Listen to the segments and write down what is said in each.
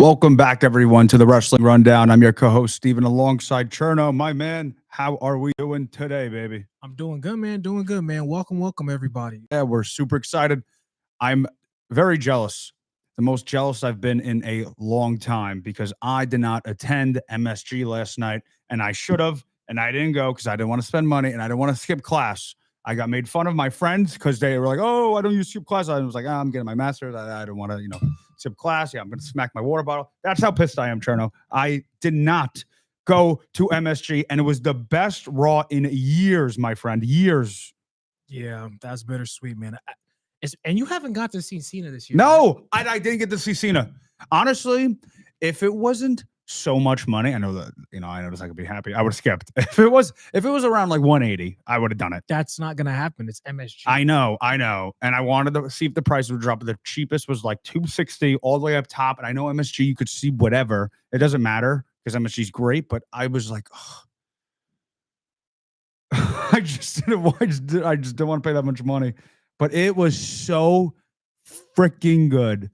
Welcome back, everyone, to the Wrestling Rundown. I'm your co-host, Steven, alongside Cherno. My man, how are we doing today, baby? I'm doing good, man. Doing good, man. Welcome, everybody. Yeah, we're super excited. I'm very jealous. The most jealous I've been in a long time because I did not attend MSG last night, and I should have, and I didn't go because I didn't want to spend money and I didn't want to skip class. I got made fun of my friends because they were like, "Oh, I don't use skip class." I was like, I'm getting my master's. I don't want to, skip class. Yeah, I'm going to smack my water bottle. That's how pissed I am, Cherno. I did not go to MSG, and it was the best Raw in years, my friend. Years. Yeah, that's bittersweet, man. And you haven't got to see Cena this year. No, I didn't get to see Cena. Honestly, if it wasn't so much money, I know that I know this I could be happy. I would have skipped. If it was around like 180, I would have done it. That's not gonna happen. It's MSG. I know. And I wanted to see if the price would drop. The cheapest was like 260 all the way up top. And I know MSG, you could see whatever. It doesn't matter because MSG is great, but I was like, I just didn't want to pay that much money. But it was so freaking good.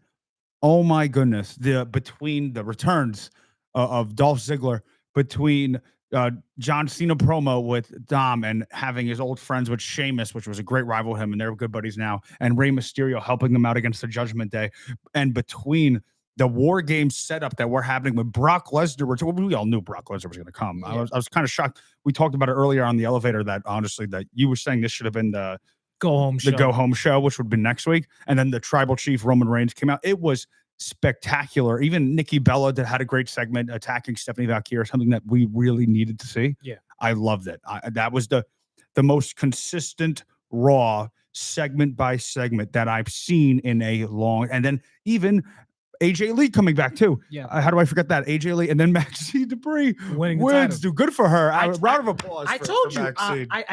Oh my goodness. Between the returns of Dolph Ziggler, between John Cena promo with Dom and having his old friends with Sheamus, which was a great rival with him, and they're good buddies now, and Rey Mysterio helping them out against the Judgment Day, and between the War Games setup that we're having with Brock Lesnar, we all knew Brock Lesnar was going to come. Yeah. I was kind of shocked. We talked about it earlier on the elevator that honestly that you were saying this should have been the go home show, which would have been next week, and then the Tribal Chief Roman Reigns came out. It was spectacular. Even Nikki Bella had a great segment attacking Stephanie Valkyrie, something that we really needed to see. Yeah, I loved it. That was the most consistent Raw segment by segment that I've seen in a long. And then even AJ Lee coming back too. Yeah. How do I forget that? AJ Lee and then Maxine Dupree wins. Do good for her. Round of applause. I told you.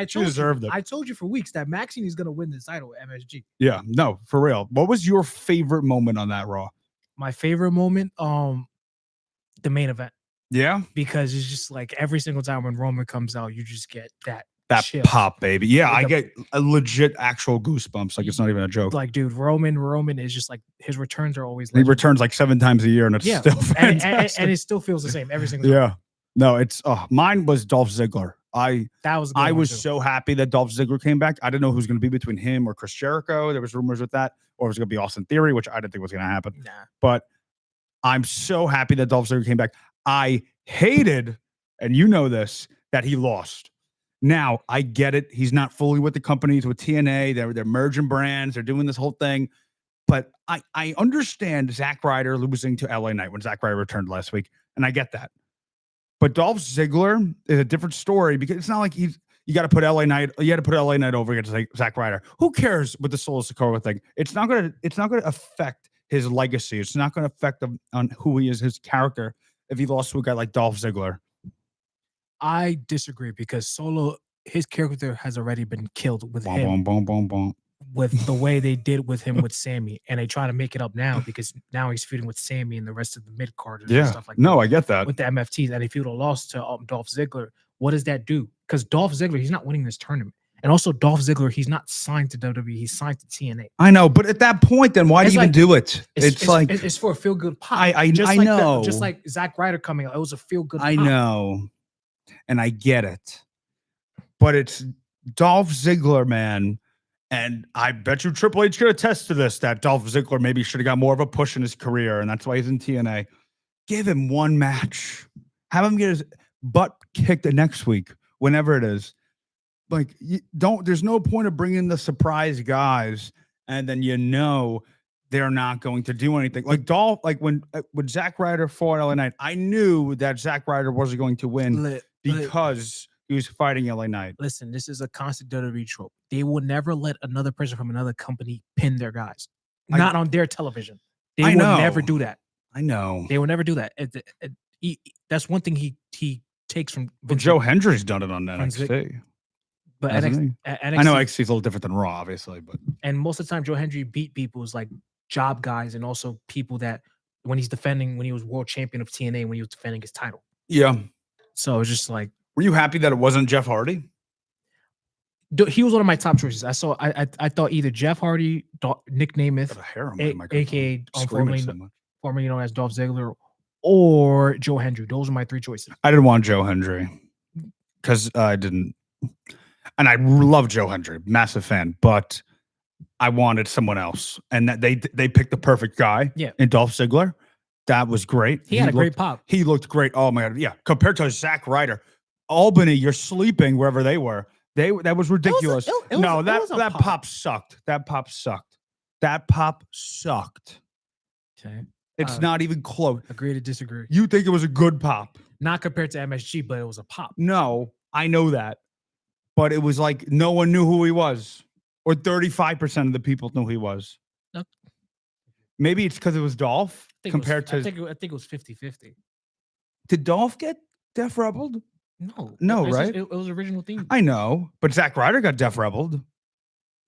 She deserved it. I told you for weeks that Maxine is going to win the title at MSG. Yeah. No, for real. What was your favorite moment on that Raw? My favorite moment, the main event. Yeah, because it's just like every single time when Roman comes out, you just get that chill. Pop, baby. Yeah, I get a legit actual goosebumps. Like it's not even a joke. Like, dude, Roman is just like his returns are always. He returns like 7 times a year, and it's still fantastic. And it still feels the same every single time. Yeah, no, it's mine was Dolph Ziggler. I was so happy that Dolph Ziggler came back. I didn't know who was going to be between him or Chris Jericho. There was rumors with that, or it was going to be Austin Theory, which I didn't think was going to happen. Nah. But I'm so happy that Dolph Ziggler came back. I hated, and you know this, that he lost. Now I get it. He's not fully with the companies with TNA. They're merging brands. They're doing this whole thing. But I understand Zack Ryder losing to LA Knight when Zack Ryder returned last week, and I get that. But Dolph Ziggler is a different story because it's not like you got to put LA Knight. You had to put LA Knight over against Zack Ryder. Who cares with the Solo Sikoa thing? It's not gonna affect his legacy. It's not gonna affect on who he is, his character, if he lost to a guy like Dolph Ziggler. I disagree because Solo, his character has already been killed with him. With the way they did with him with Sammy, and they try to make it up now because now he's feuding with Sammy and the rest of the mid carders and stuff like that. No, I get that. With the MFTs, and if you'd have lost to Dolph Ziggler, what does that do? Because Dolph Ziggler, he's not winning this tournament. And also Dolph Ziggler, he's not signed to WWE, he's signed to TNA. I know, but at that point, then why do you even do it? It's for a feel-good pop. I know. Just like Zack Ryder coming out, it was a feel-good pop. I know. And I get it. But it's Dolph Ziggler, man. And I bet you Triple H could attest to this, that Dolph Ziggler maybe should have got more of a push in his career, and that's why he's in TNA. Give him one match. Have him get his butt kicked the next week, whenever it is. Like, there's no point of bringing the surprise guys, and then they're not going to do anything. Like Dolph, like when Zack Ryder fought LA Knight, I knew that Zack Ryder wasn't going to win because he was fighting LA Knight. Listen, this is a constant WWE trope. They will never let another person from another company pin their guys. Not on their television. They will never do that. I know. They will never do that. That's one thing he takes from Vince. Joe Hendry's done it on NXT. But NXT, I know NXT is a little different than Raw, obviously. And most of the time, Joe Hendry beat people as like job guys and also people that when he was world champion of TNA, when he was defending his title. Yeah. So it's just like. Were you happy that it wasn't Jeff Hardy? He was one of my top choices. I thought either Jeff Hardy, Nick Namath, aka formerly known as Dolph Ziggler, or Joe Hendry. Those are my 3 choices. I didn't want Joe Hendry because I didn't, and I love Joe Hendry, massive fan, but I wanted someone else, and that they picked the perfect guy. Yeah. In Dolph Ziggler, that was great. He had a great pop. He looked great. Oh my god, yeah. Compared to Zack Ryder, Albany, you're sleeping wherever they were. That was ridiculous. No, that pop sucked. That pop sucked. That pop sucked. Okay. It's not even close. Agree to disagree. You think it was a good pop? Not compared to MSG, but it was a pop. No, I know that. But it was like no one knew who he was. Or 35% of the people knew who he was. No. Maybe it's because it was Dolph compared to. I think it was 50-50. Did Dolph get Def Rebelled? No, right? It was original theme. I know, but Zack Ryder got Def Rebelled.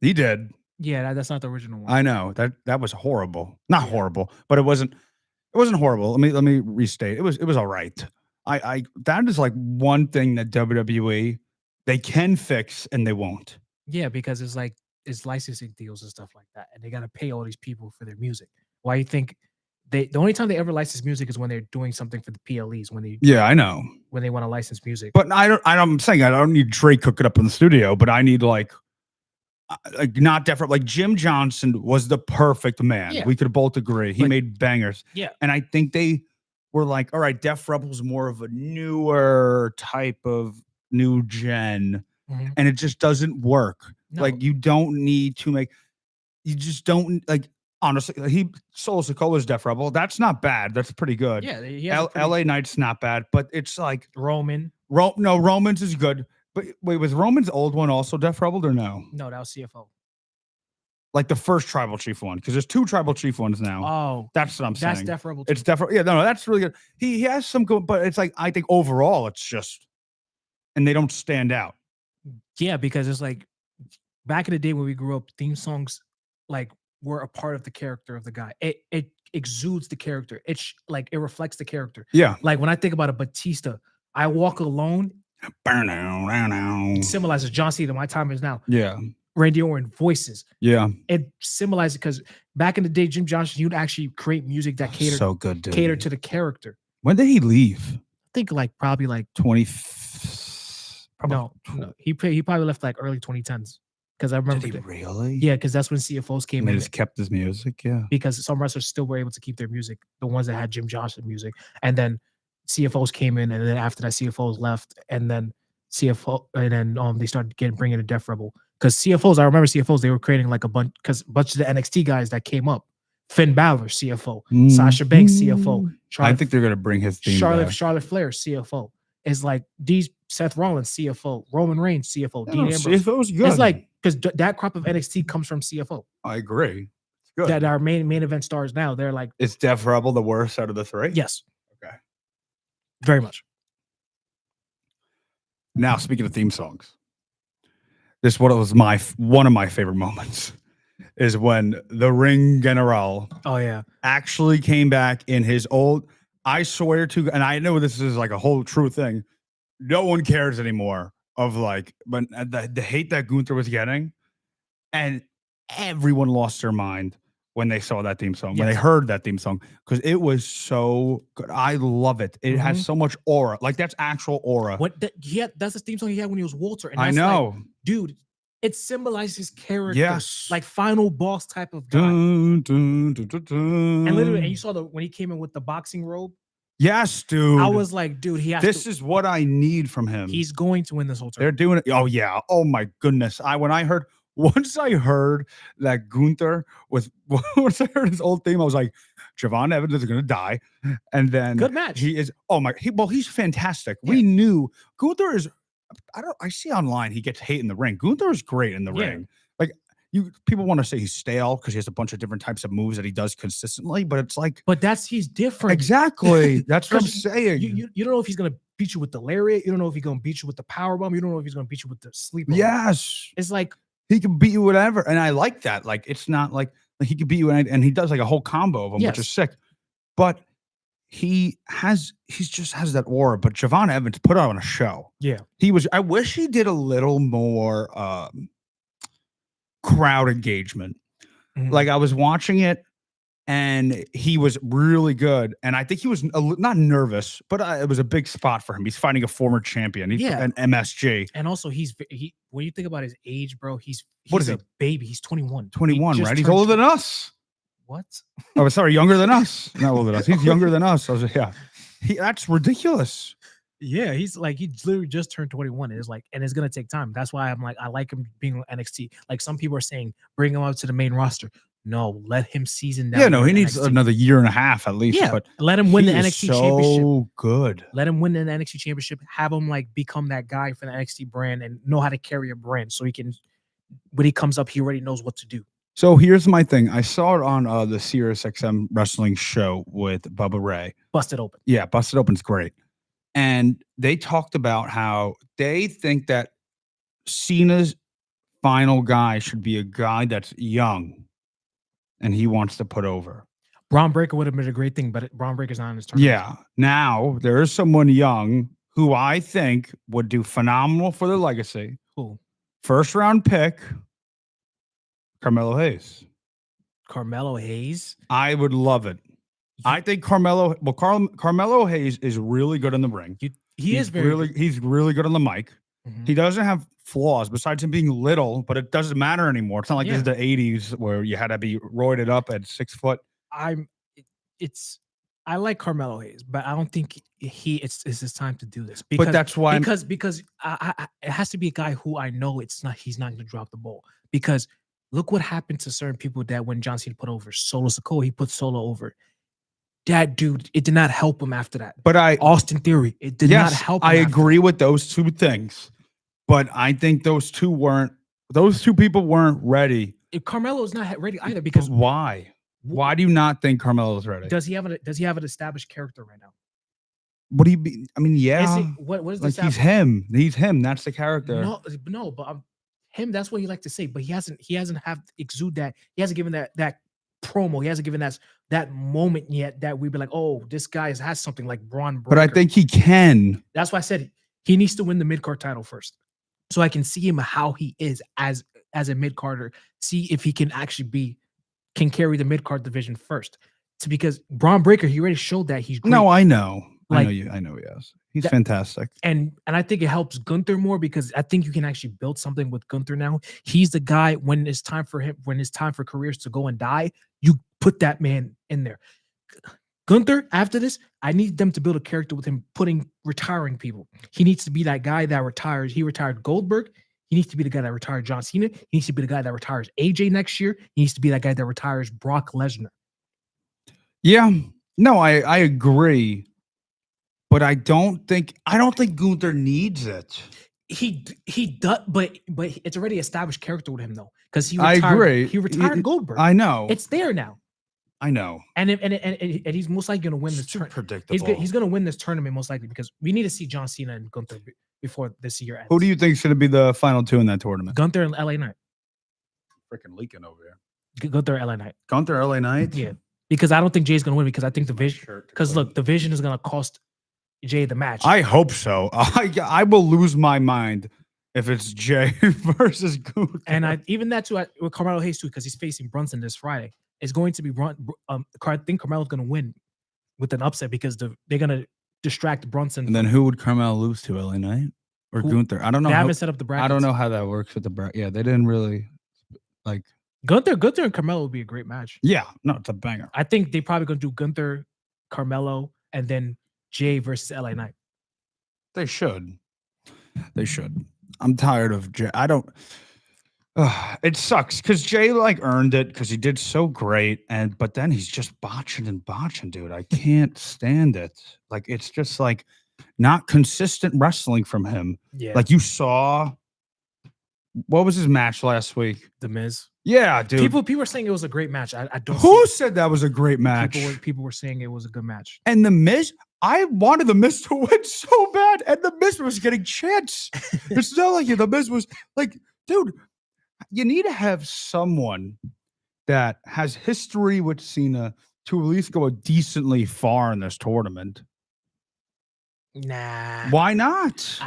He did. Yeah, that's not the original one. I know that was horrible. Not horrible, but it wasn't horrible. Let me restate. It was all right. I that is like one thing that WWE they can fix and they won't. Yeah, because it's licensing deals and stuff like that, and they got to pay all these people for their music. Why you think the only time they ever license music is when they're doing something for the PLEs when they I know when they want to license music. But I'm saying I don't need Drake cooking up in the studio, but I need like not different. Like Jim Johnson was the perfect man. Yeah. We could both agree. He made bangers. Yeah. And I think they were like, all right, Def Rebel's more of a newer type of new gen. Mhm. And it just doesn't work. No. Like you don't need to make, you just don't like, honestly, Solo Sikoa's Def Rebel. That's not bad. That's pretty good. Yeah. LA Knight's not bad, but it's like Roman. No, Roman's is good. But wait, was Roman's old one also Def Rebel or no? No, that was CFO. Like the first tribal chief one, because there's 2 tribal chief ones now. Oh, that's what I'm saying. That's Def Rebel. It's Def Rebel. Yeah, no, that's really good. He has some good, but it's like I think overall it's just, and they don't stand out. Yeah, because it's like back in the day when we grew up, theme songs like were a part of the character of the guy. It exudes the character. It's like it reflects the character. Yeah. Like when I think about a Batista, I Walk Alone. Symbolizes John Cena. My Time Is Now. Yeah. Randy Orton voices. Yeah. It symbolizes because back in the day, Jim Johnson, you'd actually create music that catered so good, dude. Catered to the character. When did he leave? I think probably 20. No. He probably left like early 2010s. Because I remember. Did he really? Yeah, because that's when CFOs came and in. They just kept his music. Yeah. Because some wrestlers still were able to keep their music, the ones that had Jim Johnson music, and then CFOs came in, and then after that, CFOs left, and then they started bringing a Def Rebel. Because CFOs, I remember CFOs, they were creating like a bunch of the NXT guys that came up. Finn Balor, CFO. Sasha Banks, CFO. I think they're gonna bring his theme back. Charlotte Flair, CFO. It's like these Seth Rollins, CFO. Roman Reigns, CFO. Dean Ambrose. CFO's good. It's like because that crop of NXT comes from CFO. I agree. It's good. That our main event stars now. They're like, is Def Rebel the worst out of the 3? Yes. Okay. Very much. Now, speaking of theme songs, this one was one of my favorite moments is when the Ring General actually came back in his old, I swear to, and I know this is like a whole true thing. No one cares anymore of like, but the hate that Gunther was getting, and everyone lost their mind when they saw that theme song, when they heard that theme song, because it was so good. I love it. It has so much aura. Like that's actual aura. That's the theme song he had when he was Walter. And I know. Like, dude, it symbolizes his character. Yes. Like final boss type of guy. Dun, dun, dun, dun, dun. And literally, and you saw when he came in with the boxing robe. Yes, dude. I was like, dude, this is what I need from him. He's going to win this whole tournament. They're doing it. Oh, yeah. Oh my goodness. Once I heard that Gunther once I heard his old theme, I was like, Javon Evans is gonna die. And then good match. He's fantastic. Yeah. We knew Gunther is I see online he gets hate in the ring. Gunther is great in the ring. Like people want to say he's stale because he has a bunch of different types of moves that he does consistently, but it's like he's different. Exactly. That's what I'm saying. You don't know if he's gonna beat you with the lariat, you don't know if he's gonna beat you with the power bomb, you don't know if he's gonna beat you with the sleeper. Yes. It's like he can beat you whatever. And I like that. Like it's not like he can beat you and he does like a whole combo of them, which is sick. But he just has that aura. But Javon Evans put on a show. Yeah. I wish he did a little more crowd engagement. Like I was watching it and he was really good. And I think he was not nervous, but it was a big spot for him. He's fighting a former champion. He's Yeah. an MSG. And also, he when you think about his age, bro, What he's is a baby. He's 21. 21, right? He's turned older than us. What? Oh, sorry, younger than us. Not older than us. He's younger than us. I was, yeah, that's ridiculous. Yeah, he literally just turned 21. It's like, and it's gonna take time. That's why I'm like, I like him being on NXT. Like some people are saying, bring him up to the main roster. No, let him season down. Yeah, no, he in needs NXT. another year and a half at least. Yeah, but let him win the he is NXT championship. So good. Let him win the NXT championship. Have him like become that guy for the NXT brand and know how to carry a brand, so he can. When he comes up, he already knows what to do. So here's my thing. I saw it on the Sirius XM wrestling show with Bubba Ray. Busted Open. Yeah, Busted Open's great. And they talked about how they think that Cena's final guy should be a guy that's young and he wants to put over. Braun Breaker would have been a great thing, but Braun Breaker's not in his tournament. Yeah. Now there is someone young who I think would do phenomenal for the legacy. Who? First round pick, Carmelo Hayes. Carmelo Hayes. I would love it. I think Carmelo Hayes is really good in the ring. He's really good on the mic. Mm-hmm. He doesn't have flaws besides him being little, but it doesn't matter anymore. It's not like this is the 80s where you had to be roided up at 6 foot. I like Carmelo Hayes, but I don't think it's his time to do this. Because, but that's why because it has to be a guy who I know he's not going to drop the ball. Because look what happened to certain people that when John Cena put over Solo Sikoa, he put Solo over. That dude, it did not help him after that. But Austin Theory, it did not help him. I agree with those two things, but I think those two people weren't ready. If Carmelo's not ready either, because but why? Why do you not think Carmelo's ready? Does he have an established character right now? What do you mean? I mean, yeah. What is like this? He's him. He's him. That's the character. No, but him. That's what he like to say. But he hasn't exude that. He hasn't given that promo. He hasn't given that moment yet that we'd be like, oh, this guy has something like Braun Breaker. But I think he can. That's why I said he needs to win the mid-card title first, so I can see him how he is as a mid-carder. See if he can actually can carry the mid-card division first. Because Braun Breaker, he already showed that he's great. No, I know. Like, I know he is. He's fantastic. And I think it helps Gunther more because I think you can actually build something with Gunther now. He's the guy when it's time for careers to go and die, you put that man in there. Gunther, after this, I need them to build a character with him retiring people. He needs to be that guy that retires. He retired Goldberg. He needs to be the guy that retired John Cena. He needs to be the guy that retires AJ next year. He needs to be that guy that retires Brock Lesnar. Yeah. No, I agree. But I don't think Gunther needs it. He does, but it's already established character with him though, because he retired. I agree. He retired Goldberg. I know. It's there now. I know. And he's most likely going to win this tournament. Predictable. He's going to win this tournament most likely because we need to see John Cena and Gunther before this year ends. Who do you think is going to be the final two in that tournament? Gunther and LA Knight. Freaking leaking over here. Gunther and LA Knight. Gunther, LA Knight. Yeah, because I don't think Jay's going to win because I think the vision. Because look, the vision is going to cost Jay the match. I hope so. I will lose my mind if it's Jay versus Gunther. And even that too with Carmelo Hayes too, because he's facing Brunson this Friday. It's going to be I think Carmelo's going to win with an upset because they're going to distract Brunson. And then who would Carmelo lose to, LA Knight or Gunther? I don't know. They haven't set up the brackets. I don't know how that works with the bracket. Yeah, they didn't really like Gunther and Carmelo would be a great match. Yeah, no, it's a banger. I think they probably going to do Gunther, Carmelo, and then Jay versus LA Knight. They should. I'm tired of Jay. It sucks because Jay earned it because he did so great, but then he's just botching, dude. I can't stand it. It's just not consistent wrestling from him. Yeah. You saw what was his match last week? The Miz. Yeah, dude. People were saying it was a great match. I don't. Who said that was a great match? People were saying it was a good match. And the Miz, I wanted the Miz to win so bad, and the Miz was getting chants. It's not like the Miz was dude. You need to have someone that has history with Cena to at least go decently far in this tournament. Nah. Why not?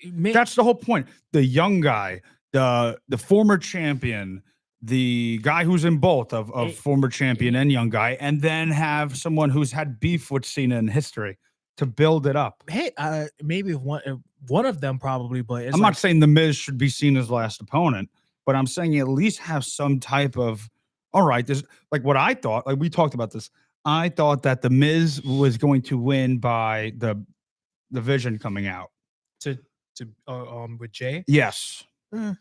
That's the whole point. The young guy, the former champion, the guy who's in both of It- former champion and young guy, and then have someone who's had beef with Cena in history to build it up. Hey, maybe one of them probably, but it's I'm like, not saying the Miz should be Cena's last opponent, but I'm saying at least have some type of all right. There's like what I thought. Like we talked about this. I thought that the Miz was going to win by the Vision coming out. to with Jay. Yes. Eh.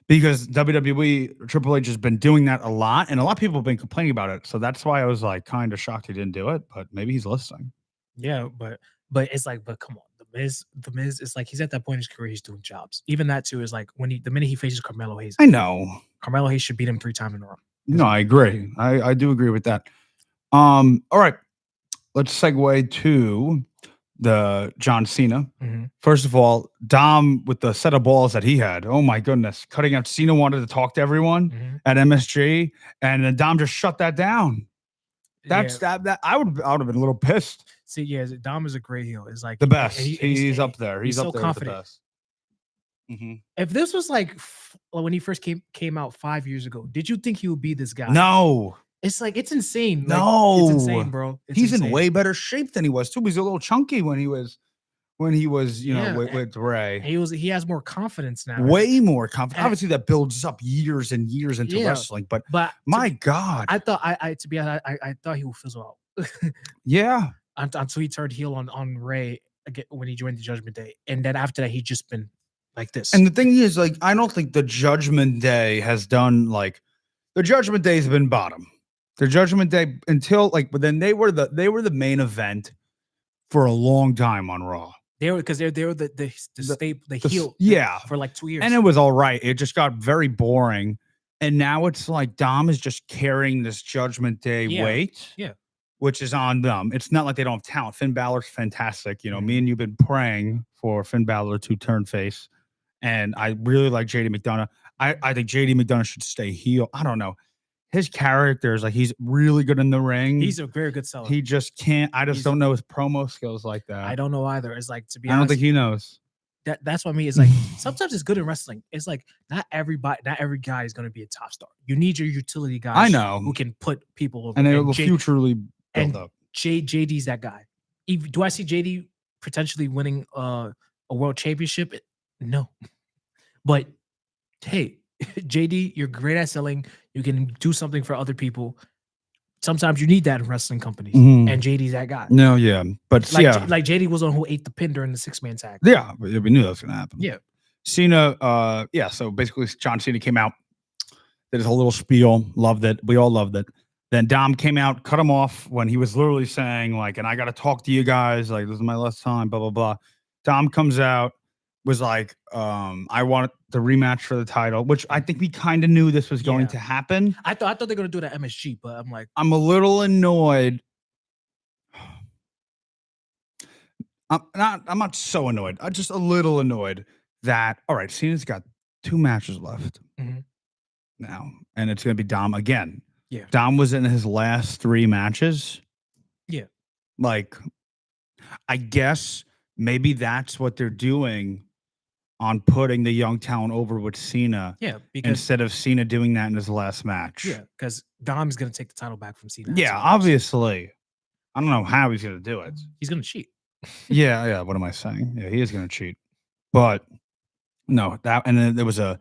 Because WWE Triple H has been doing that a lot, and a lot of people have been complaining about it. So that's why I was like kind of shocked he didn't do it, but maybe he's listening. Yeah, but it's like, but come on, the Miz is like he's at that point in his career, he's doing jobs. Even that too is like when the minute he faces Carmelo Hayes, I know. Carmelo Hayes should beat him 3 times in a row. No, I agree. I do agree with that. All right. Let's segue to the John Cena. Mhm. First of all, Dom with the set of balls that he had. Oh my goodness. Cutting out Cena wanted to talk to everyone Mhm. at MSG, and then Dom just shut that down. That's Yeah. that I would have been a little pissed. See, yeah, Dom is a great heel. It's like The best. and He's up there. He's up so there confident. with the best. Mhm. If this was like when he first came out 5 years ago, did you think he would be this guy? No, It's like it's insane. Like, no, it's insane, bro. It's he's insane. in way better shape than he was too. He's a little chunky when he was, Yeah, with Ray. He has more confidence now. Way more confident. And- Obviously, that builds up years and years into Yeah, wrestling. But But my God, I thought to be honest, I thought he would fizzle out yeah. until he turned heel on Ray again when he joined the Judgment Day, and then after that, he just been like this. And the thing is, like, I don't think the Judgment Day has done like the Judgment Day has been bottom. The Judgment Day until like, but then they were the main event for a long time on Raw. they were because they were the heel Yeah, for like 2 years. and it was all right. It just got very boring, and now it's like Dom is just carrying this Judgment Day weight. Yeah. Which is on them. It's not like they don't have talent. Finn Balor's fantastic. You know, Mm-hmm. me and you've been praying for Finn Balor to turn face. And I really like JD McDonough. I think JD McDonough should stay heel. I don't know. His character is like he's really good in the ring. He's a very good seller. He just can't. I just He's- don't know his promo skills like that. I don't know either. It's like, to be I don't honest, think he knows. that's what I mean. It's like sometimes it's good in wrestling. It's like not every guy is going to be a top star. You need your utility guys. I know. who can put people over. And they will J- futurely build and up. JD's that guy. Do I see JD potentially winning a world championship? No, but hey, JD, you're great at selling. You can do something for other people. Sometimes you need that in wrestling companies, Mhm. and JD's that guy. No, yeah. But Like yeah. like JD was on who ate the pin during the 6-man tag. Yeah, we knew that was gonna happen. Yeah. Cena, yeah, so basically John Cena came out, did his whole little spiel, loved it. We all loved it. Then Dom came out, cut him off when he was literally saying, like, and I gotta talk to you guys, like, this is my last time, blah, blah, blah. Dom comes out, was like, I want the rematch for the title, which I think we kind of knew this was going Yeah. to happen. I thought they're gonna do it at MSG, but I'm like, I'm a little annoyed. I'm not so annoyed. I'm just a little annoyed that all right, Cena's got 2 matches left Mhm. now, and it's gonna be Dom again. Yeah. Dom was in his last 3 matches. Yeah. Like, I guess maybe that's what they're doing on putting the young talent over with Cena yeah, because instead of Cena doing that in his last match. because Dom's gonna take the title back from Cena. Yeah, obviously. I don't know how he's gonna do it. he's gonna cheat. Yeah. What am I saying? Yeah, he is going to cheat. But no, and then there was and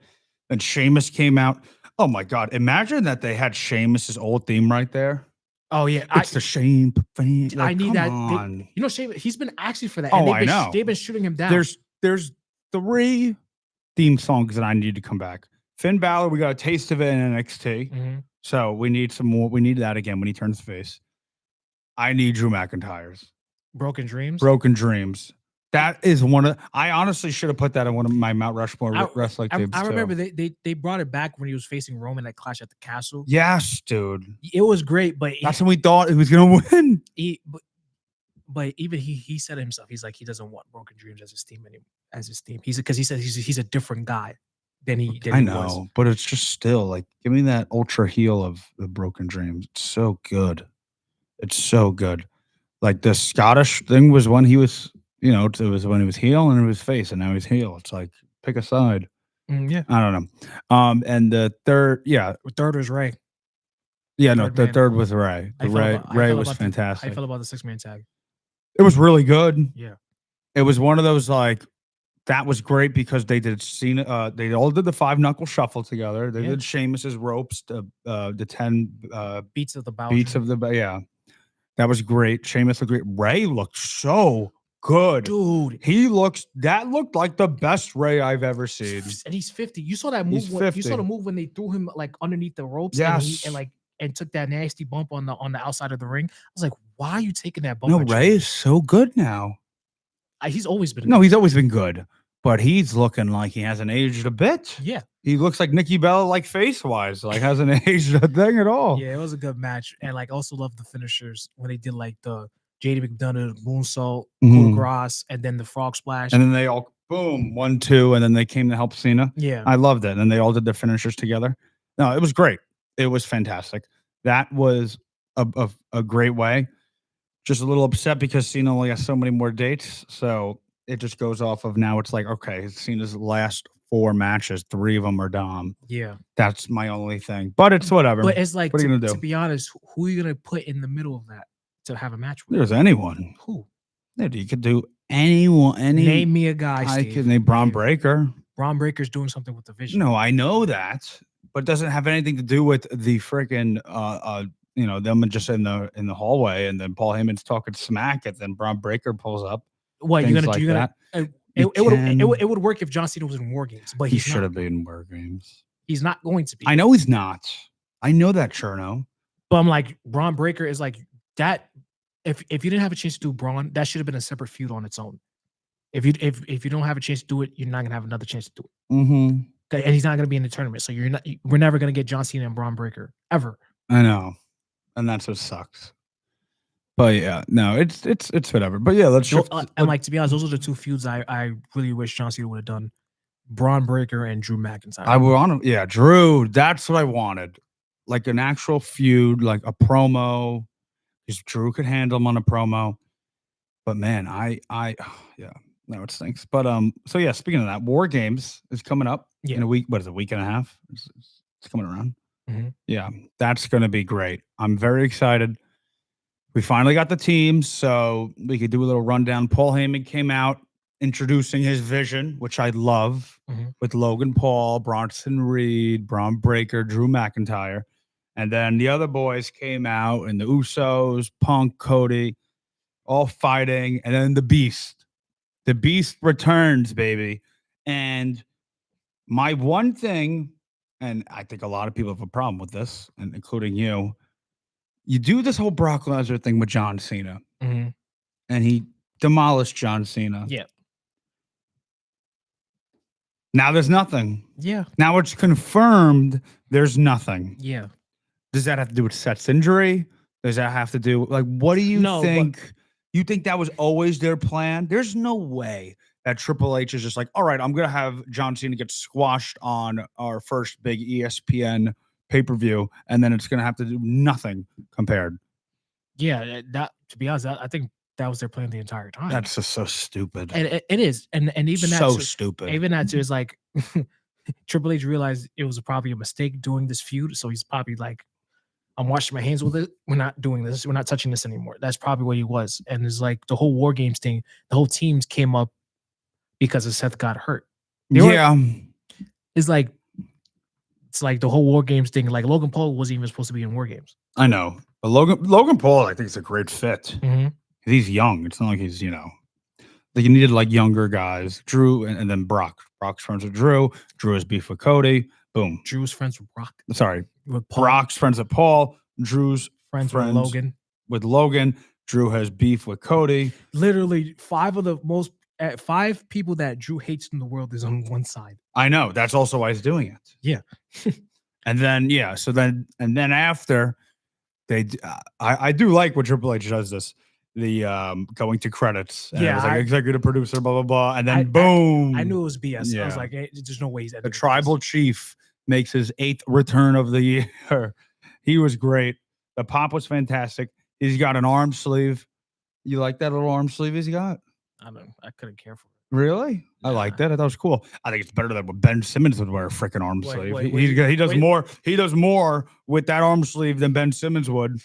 Sheamus came out. Oh my God. Imagine that they had Sheamus's old theme right there. Oh yeah, It's the shame. Like, I need come that. on. You know, Sheamus, he's been asking for that. Oh, and I know. They've been shooting him down. There's 3 theme songs that I need to come back. Finn Balor, we got a taste of it in NXT. Mhm. So we need some more. We need that again when he turns face. I need Drew McIntyre's Broken Dreams. Broken Dreams. That is one of. I honestly should have put that in one of my Mount Rushmore I- wrestling I, teams. I too. remember they brought it back when he was facing Roman at Clash at the Castle. Yes, dude. It was great, but That's when we thought he was gonna win. but even he said it himself. He's like he doesn't want Broken Dreams as his team anymore. As his team, he said he's a different guy than he. I he know, was. but it's just still like give me that ultra heel of the Broken Dreams. It's so good. It's so good. Like the Scottish thing was when he was, it was when he was heel and it was face, and now he's heel. It's like pick a side. Yeah. I don't know. And the third, Third was Ray. no, Third the man. third was Ray. How you felt Ray was about how you fantastic. felt about the 6-man tag? It was really good. Yeah. It was one of those like that was great because they did Cena. They all did the 5 knuckle shuffle together. They Yeah. did Sheamus's ropes, the 10 Beats of the beats Belgian. of that was great. Sheamus looked great. Ray looked so good. Dude, That looked like the best Ray I've ever seen. and he's 50. You saw that move. He's You saw 50. the move when they threw him like underneath the ropes, Yes. and took that nasty bump on the outside of the ring. I was like, why are you taking that bump? No, at Ray Sheamus? is so good now. He's always been. No, good. he's always been good, but he's looking like he hasn't aged a bit. Yeah. He looks like Nikki Bella, like face wise, like hasn't aged a thing at all. Yeah, it was a good match, and like also love the finishers when they did like the JD McDonough moonsault, coup de Mhm. grace, and then the frog splash. And then they all boom 1, 2, and then they came to help Cena. Yeah, I loved it, and they all did their finishers together. No, it was great. It was fantastic. That was a great way. Just a little upset because Cena only has so many more dates, so it just goes off of now. It's like okay, Cena's last 4 matches, 3 of them are Dom. yeah. That's my only thing, but it's whatever. But it's like What are you to, gonna do? to be honest, who are you gonna put in the middle of that to have a match with? There's anyone. Who? Dude, you could do anyone. Name me a guy. I Steve. could name Braun Name- Breaker. Braun Breaker's doing something with the vision. No, I know that, but it doesn't have anything to do with the freaking them just in the hallway, and then Paul Heyman's talking smack, and then Braun Breaker pulls up. What you're Things gonna like do? You're gonna. that. It You would can- it would work if John Cena was in War Games, but He he's should not. have been in War Games. He's not going to be. I know he's not. I know that, Cherno. But I'm like, Braun Breaker is like that. If you didn't have a chance to do Braun, that should have been a separate feud on its own. If you don't have a chance to do it, you're not gonna have another chance to do it. Mm-hmm. Okay, and he's not gonna be in the tournament, so we're never gonna get John Cena and Braun Breaker ever. I know, and that's what sucks. But yeah, no, it's whatever. But yeah, let's shift. And like to be honest, those are the 2 feuds I really wish John Cena would have done: Braun Breaker and Drew McIntyre. I want to, yeah, Drew. That's what I wanted, like an actual feud, like a promo, because Drew could handle him on a promo. But man, yeah, no, it stinks. But so yeah, speaking of that, War Games is coming up in a week. What is it, a week and a half? It's coming around. Mm-hmm. Yeah, that's gonna be great. I'm very excited. We finally got the teams, so we could do a little rundown. Paul Heyman came out introducing his vision, which I love, with Logan Paul, Bronson Reed, Braun Breaker, Drew McIntyre. And then the other boys came out, and the Usos, Punk, Cody, all fighting. And then the Beast. The Beast returns, baby. And my one thing, and I think a lot of people have a problem with this, and including you, you do this whole Brock Lesnar thing with John Cena, and he demolished John Cena. Yeah. Now there's nothing. Yeah. Now it's confirmed there's nothing. Yeah. Does that have to do with Seth's injury? Does that have to do like what do you think? You think that was always their plan? There's no way that Triple H is just like, all right, I'm gonna have John Cena get squashed on our first big ESPN pay-per-view, and then it's gonna have to do nothing compared. Yeah, that to be honest, I think that was their plan the entire time. That's just so stupid. And it is, and even that so stupid. Even that too is like Triple H realized it was probably a mistake doing this feud, so he's probably like, I'm washing my hands with it. We're not doing this. We're not touching this anymore. That's probably what he was. And it's like the whole War Games thing. The whole teams came up because of Seth got hurt. It's like the whole War Games thing. Like Logan Paul wasn't even supposed to be in War Games. I know, but Logan Paul, I think is a great fit. Mm-hmm. He's young. It's not like he's like you needed like younger guys. Drew and then Brock. Brock's friends with Drew. Drew has beef with Cody. Boom. Drew's friends with Brock. Sorry, with Paul. Brock's friends with Paul. Drew's friends with Logan. With Logan, Drew has beef with Cody. Literally, 5 people that Drew hates in the world is on one side. I know. That's also why he's doing it. Yeah. And then after they, I do like what Triple H does this. The going to credits. And it was like executive producer, blah blah blah, and then boom. I knew it was BS. Yeah. I was like, hey, there's no way he's the tribal chief makes his 8th return of the year. He was great. The pop was fantastic. He's got an arm sleeve. You like that little arm sleeve he's got? I couldn't care for it. Really? I like that. I thought it was cool. I think it's better than what Ben Simmons would wear a freaking arm sleeve. He does more. He does more with that arm sleeve than Ben Simmons would.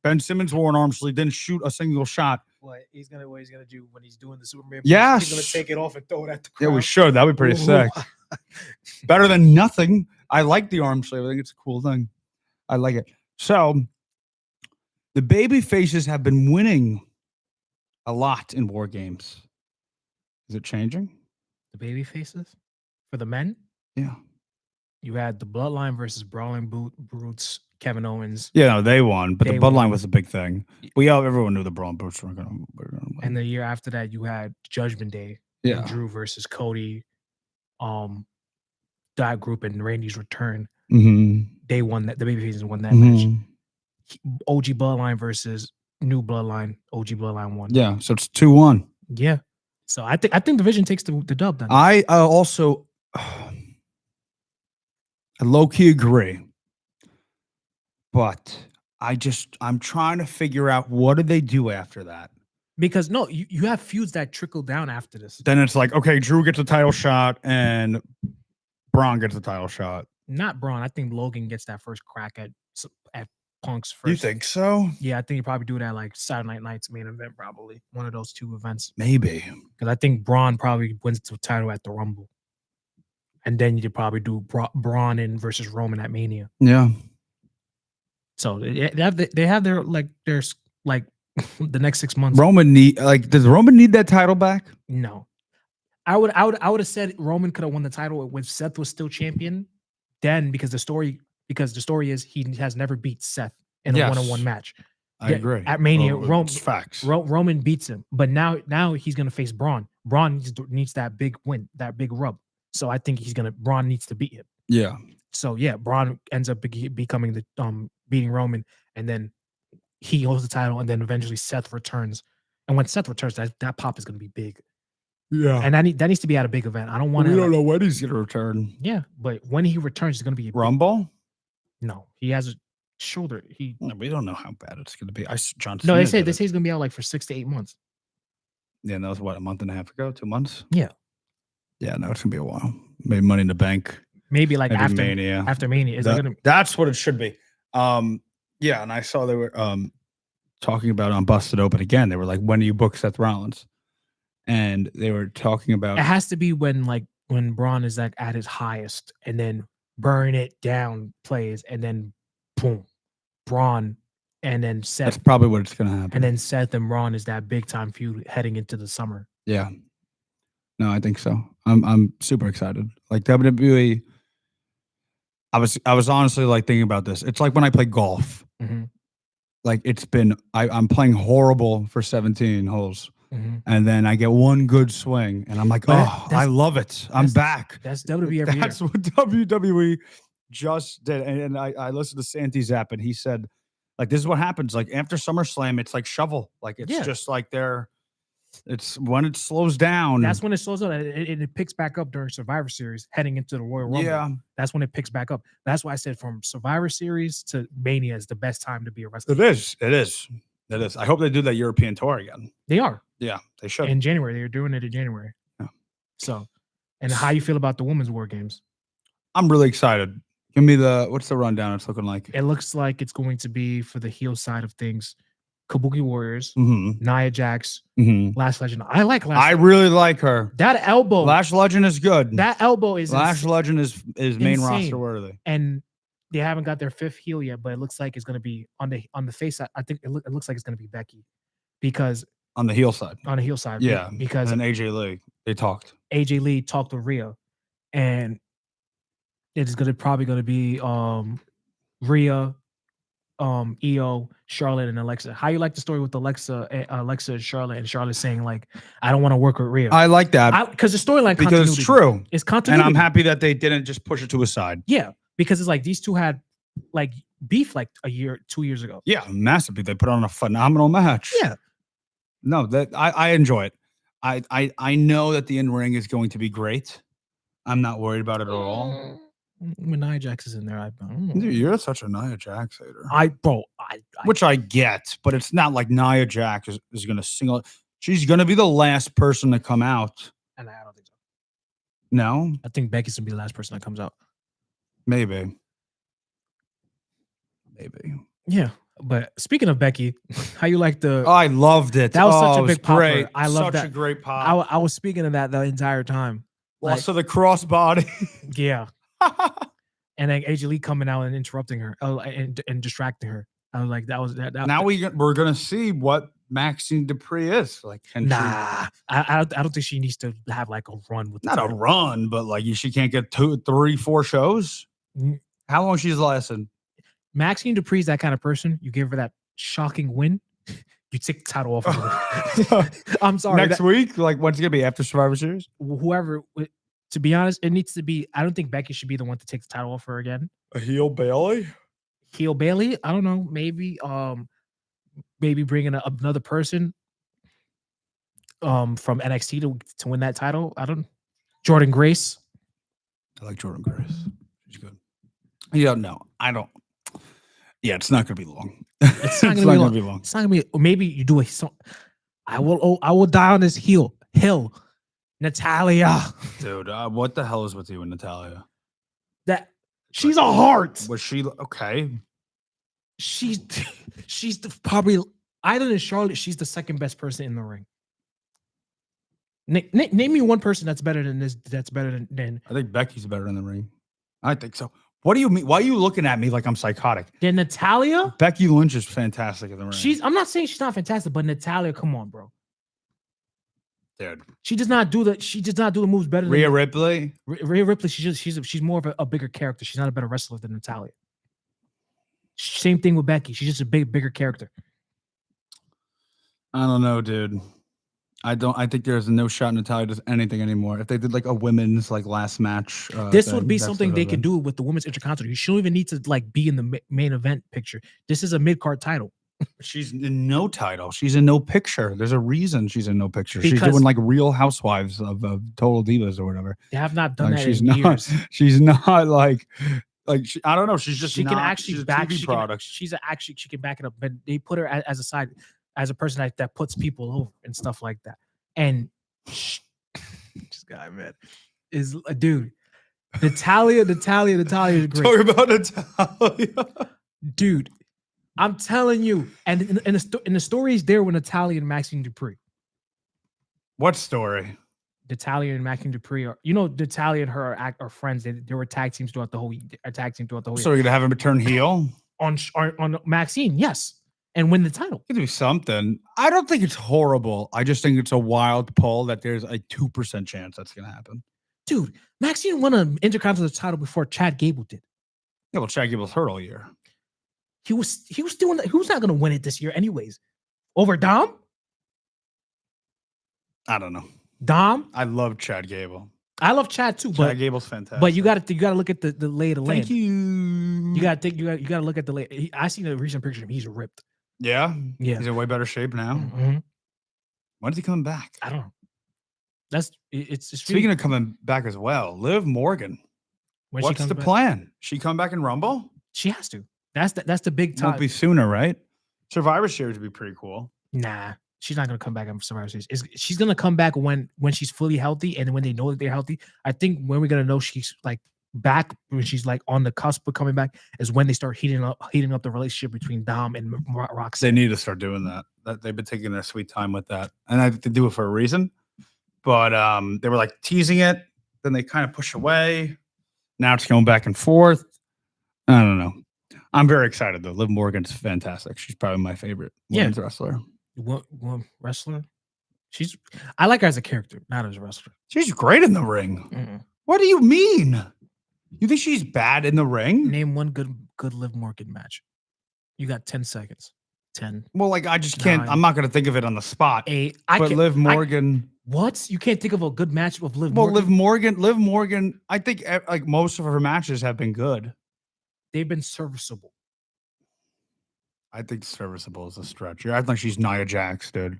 Ben Simmons wore an arm sleeve, didn't shoot a single shot. What he's gonna do when he's doing the Superman? Yes. He's gonna take it off and throw it at the crowd. Yeah, we should. That'd be pretty sick. Better than nothing. I like the arm sleeve. I think it's a cool thing. I like it. So the baby faces have been winning a lot in war games. Is it changing? The baby faces for the men. Yeah. You had the Bloodline versus Brawling Brutes, Kevin Owens. Yeah, no, they won, but They the Bloodline won. was a big thing. Everyone knew the Brawling Brutes were going to win. And the year after that, you had Judgment Day. Yeah. Drew versus Cody. That group and Randy's return. They won that. The babyfaces won that match. OG Bloodline versus New Bloodline. OG Bloodline won. Yeah, so it's 2-1. Yeah. So I think Division takes the dub then. I also I low-key agree. But I'm trying to figure out what do they do after that? Because no, you have feuds that trickle down after this. Then it's like, okay, Drew gets a title shot and Braun gets a title shot. Not Braun. I think Logan gets that first crack at Punk's first. You think so? Yeah, I think you probably do that like Saturday Night Night's main event, probably one of those two events. Maybe because I think Braun probably wins the title at the Rumble, and then you could probably do Braun in versus Roman at Mania. Yeah. So they have their the next 6 months. Does Roman need that title back? No, I would have said Roman could have won the title when Seth was still champion. Then because the story is he has never beat Seth in a one-on-one match. I agree. At Mania, facts. Roman beats him, but now he's gonna face Braun. Braun needs that big win, that big rub. So I think Braun needs to beat him. Yeah. So yeah, Braun ends up becoming the beating Roman, and then he holds the title, and then eventually Seth returns. And when Seth returns, that pop is gonna be big. Yeah. And that needs to be at a big event. I don't want to. We don't know when he's gonna return. Yeah, but when he returns, it's gonna be Rumble. No, he has a shoulder. We don't know how bad it's gonna be. John Cena. No, they say he's gonna be out like for 6 to 8 months. Yeah, that was what, a month and a half ago, 2 months. Yeah. Yeah, no, it's gonna be a while. Maybe Money in the Bank. Maybe like after Mania. After Mania, that's what it should be. Yeah, and I saw they were talking about on Busted Open again. They were like, when do you book Seth Rollins? And they were talking about it has to be when Braun is like at his highest, and then Burn It Down plays, and then boom, Braun, and then Seth. That's probably what it's gonna happen. And then Seth and Braun is that big time feud heading into the summer. Yeah. No, I think so. I'm super excited. Like WWE. I was honestly like thinking about this. It's like when I play golf. Mm-hmm. Like it's been I'm playing horrible for 17 holes. Mm-hmm. And then I get one good swing, and I'm like, I love it. I'm back. That's WWE every That's year. what WWE just did. And I listened to Santi Zapp, and he said, like, this is what happens. Like after SummerSlam, it's like shovel. Like it's just like it's when it slows down. That's when it slows down. It picks back up during Survivor Series, heading into the Royal Rumble. Yeah. That's when it picks back up. That's why I said from Survivor Series to Mania is the best time to be a wrestler. It is. I hope they do that European tour again. They are. Yeah, they should. In January. They're doing it in January. Yeah. So, and how you feel about the women's war games? I'm really excited. Give me what's the rundown it's looking like? It looks like it's going to be for the heel side of things. Kabuki Warriors, Mm-hmm. Nia Jax, Mm-hmm. Lash Legend. I like Lash. I really like her. That elbow. Lash Legend is good. That elbow is Lash Legend is main insane. roster worthy. And they haven't got their 5th heel yet, but it looks like it's going to be on the face side. I think it looks like it's going to be Becky, because on the heel side. On the heel side, yeah. Because and AJ Lee, they talked. AJ Lee talked with Rhea, and it's probably going to be Rhea, Io, Charlotte, and Alexa. How you like the story with Alexa and Charlotte saying like, I don't want to work with Rhea. I like that because the storyline because it's true. It's continuity, and I'm happy that they didn't just push it to a side. Yeah, because it's like these two had like beef like 2 years ago. Yeah, massively. They put on a phenomenal match. Yeah. No, that I enjoy it. I know that the in-ring is going to be great. I'm not worried about it at all. When Nia Jax is in there, Dude, you're such a Nia Jax hater. Which I get, but it's not like Nia Jax is going to single. She's going to be the last person to come out And I don't think so. No, I think Becky's gonna be the last person that comes out. maybe. Yeah. But speaking of Becky, how you like the? Oh, I loved it. That was such a it was big pop for her. great. I love such that. a great pop. I was speaking of that the entire time. Like, Also, the crossbody. yeah. And then AJ Lee coming out and interrupting her, and distracting her. I was like, that was that. Now we're gonna see what Maxine Dupree is like. Can Nah, I don't think she needs to have like a run with the not a title. run, but like she can't get 2, 3, 4 shows. Mm. How long she's lasted? Maxine Dupree's that kind of person. You give her that shocking win, you take the title off of her. I'm sorry. Next week, like when's it gonna be after Survivor Series? Whoever, to be honest, it needs to be. I don't think Becky should be the one to take the title off her again. A heel Bailey. Heel Bailey. I don't know. Maybe bringing another person from NXT to win that title. I don't. Jordan Grace. I like Jordan Grace. She's good. Yeah, no, I don't. Yeah, it's not gonna be long. It's not gonna be long. It's not gonna be. Or maybe you do a song. I will die on this hill. Natalia. Dude, what the hell is with you and Natalia? That she's a heart. Was she okay? She's probably either than Charlotte. She's the second best person in the ring. Name me one person that's better than this. That's better than. I think Becky's better in the ring. I think so. What do you mean? Why are you looking at me like I'm psychotic? Than Natalia? Becky Lynch is fantastic in the ring. I'm not saying she's not fantastic, but Natalia, come on, bro. Dude. She does not do the moves better than Rhea Ripley. Rhea Ripley, she's more of a bigger character. She's not a better wrestler than Natalia. Same thing with Becky. She's just a bigger character. I don't know, dude. I think there's no shot Natalia does anything anymore. If they did like a women's like last match, this would be something they could do with the women's intercontinental. You shouldn't even need to like be in the main event picture. This is a mid-card title. She's in no title. She's in no picture. There's a reason she's in no picture. She's Because doing like Real Housewives of Total Divas or whatever. They have not done Like, that she's in not. years. She's not like I don't know. She's just She not, can actually she's a back. TV She product. she can back it up. But they put her as a side, as a person that puts people over and stuff like that. And this guy, man, is a dude. Natalia is great. Talk about Natalia. Dude, I'm telling you. And in the stories there with Natalia and Maxine Dupree. What story? Natalia and Maxine Dupree are, Natalia and her are friends. They were tag teams throughout the whole year. So you're gonna have him return heel on Maxine, yes, and win the title. You can do something. I don't think it's horrible. I just think it's a wild pull that there's a 2% chance that's gonna happen. Dude, Maxine won an Intercontinental title before Chad Gable did. Yeah, well, Chad Gable's hurt all year. He was doing that. Who's not gonna win it this year, anyways? Over Dom? I don't know. Dom? I love Chad Gable. I love Chad too, Chad Gable's fantastic. But you gotta look at the lay of the land. Thank you. You gotta look at the lay. I seen a recent picture of him. He's ripped. Yeah, Yeah. He's in way better shape now. Mm-hmm. When's he coming back? I don't know. It's Speaking of coming back as well, Liv Morgan. What's the plan? She come back in Rumble? She has to. That's the big time. Won't be sooner, right? Survivor Series would be pretty cool. Nah, she's not gonna come back on Survivor Series. She's gonna come back when she's fully healthy and when they know that they're healthy. I think when we're gonna know she's like back, when she's like on the cusp of coming back, is when they start heating up the relationship between Dom and Roxanne. They need to start doing that. They've been taking their sweet time with that, and I think they do it for a reason. But they were like teasing it, then they kind of push away. Now it's going back and forth. I don't know. I'm very excited though. Liv Morgan's fantastic. She's probably my favorite women's wrestler. What wrestler? I like her as a character, not as a wrestler. She's great in the ring. Mm-mm. What do you mean? You think she's bad in the ring? Name one good Liv Morgan match. You got 10 seconds. 10. Well, like I just can't. 9, I'm not going to think of it on the spot. 8. But Liv Morgan. What? You can't think of a good match with Liv Well, Morgan? Liv Morgan. I think like most of her matches have been good. They've been serviceable. I think serviceable is a stretch. You're acting like she's Nia Jax, dude.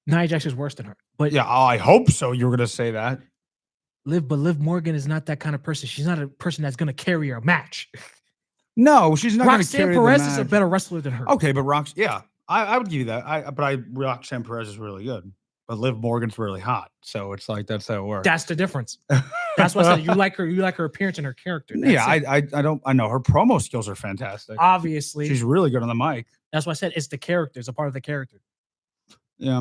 Nia Jax is worse than her. But yeah, I hope so. You were gonna say that. Liv Morgan is not that kind of person. She's not a person that's gonna carry a match. No, she's not gonna carry Roxanne Perez the match. is a better wrestler than her. Okay, but I would give you that. Roxanne Perez is really good. but Liv Morgan's really hot. So it's like that's how it works. That's the difference. That's what I said. You like her appearance and her character. That's Yeah, it. I know her promo skills are fantastic. Obviously, She's really good on the mic. that's why I said it's the character. It's a part of the character. Yeah.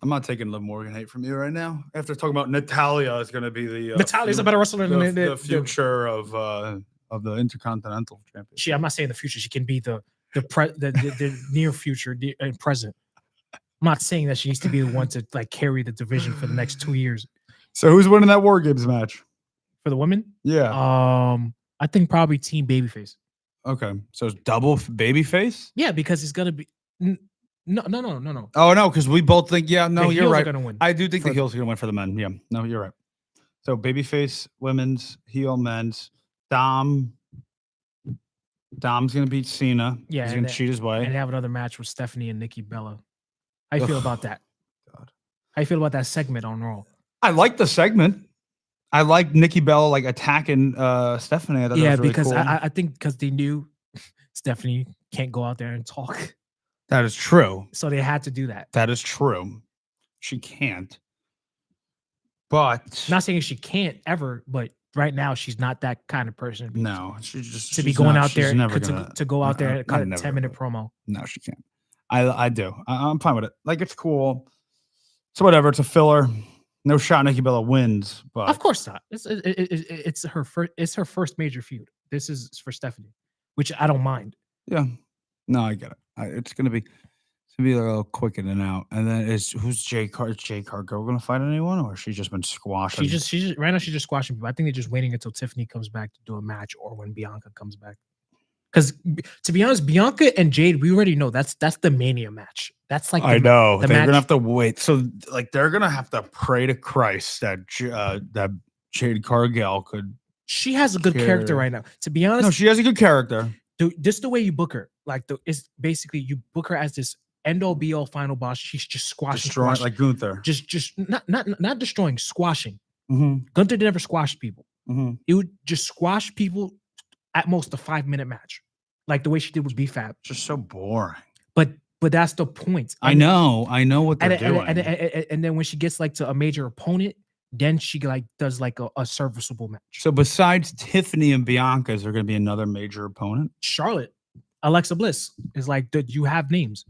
I'm not taking Liv Morgan hate from you right now. After talking about Natalia is going to be the Natalia's a better wrestler than the future of the Intercontinental Championship. I'm not saying the future. She can be the near future and present. I'm not saying that she needs to be the one to like carry the division for the next 2 years. So who's winning that War Games match? For the women? Yeah. I think probably Team Babyface. Okay. So it's double babyface? Yeah, because it's gonna be no. Oh no, because we both think you're heels right. are gonna win. I do think the heels are gonna win for the men. Yeah. No, you're right. So babyface, women's, heel, men's. Dom's gonna beat Cena. Yeah, he's gonna cheat his way. And have another match with Stephanie and Nikki Bella. How you feel about that? God. How you feel about that segment on Raw? I like the segment. I like Nikki Bella like attacking Stephanie. I thought that was really because cool. I think because they knew Stephanie can't go out there and talk. That is true. So they had to do that. That is true. She can't. But not saying she can't ever, but right now she's not that kind of person. No, she's be going out there gonna, to go out there and cut a 10-minute promo. No, she can't. I do. I'm fine with it. Like it's cool. So whatever. It's a filler. No shot Nikki Bella wins, but of course not. It's her first. It's her first major feud. This is for Stephanie, which I don't mind. Yeah. No, I get it. It's gonna be a little quick in and out. And then who's Jay Cargill gonna fight anyone, or she's just been squashing? She's just right now. She's just squashing people. I think they're just waiting until Tiffany comes back to do a match, or when Bianca comes back. Because to be honest, Bianca and Jade, we already know that's the Mania match. That's like I know they're match. Gonna have to wait. So like they're gonna have to pray to Christ that that Jade Cargill could. She has a good character right now. To be honest, no, she has a good character. Just the way you book her, like is basically you book her as this end all be all final boss. She's just squashing, like Gunther. Just not destroying, squashing. Mm-hmm. Gunther never squashed people. Mm-hmm. It would just squash people at most a 5-minute match, like the way she did with BFAB. Just so boring. But that's the point. I know what they're doing. And then when she gets like to a major opponent, then she like does like a serviceable match. So besides Tiffany and Bianca, is there going to be another major opponent? Charlotte, Alexa Bliss is like, you have names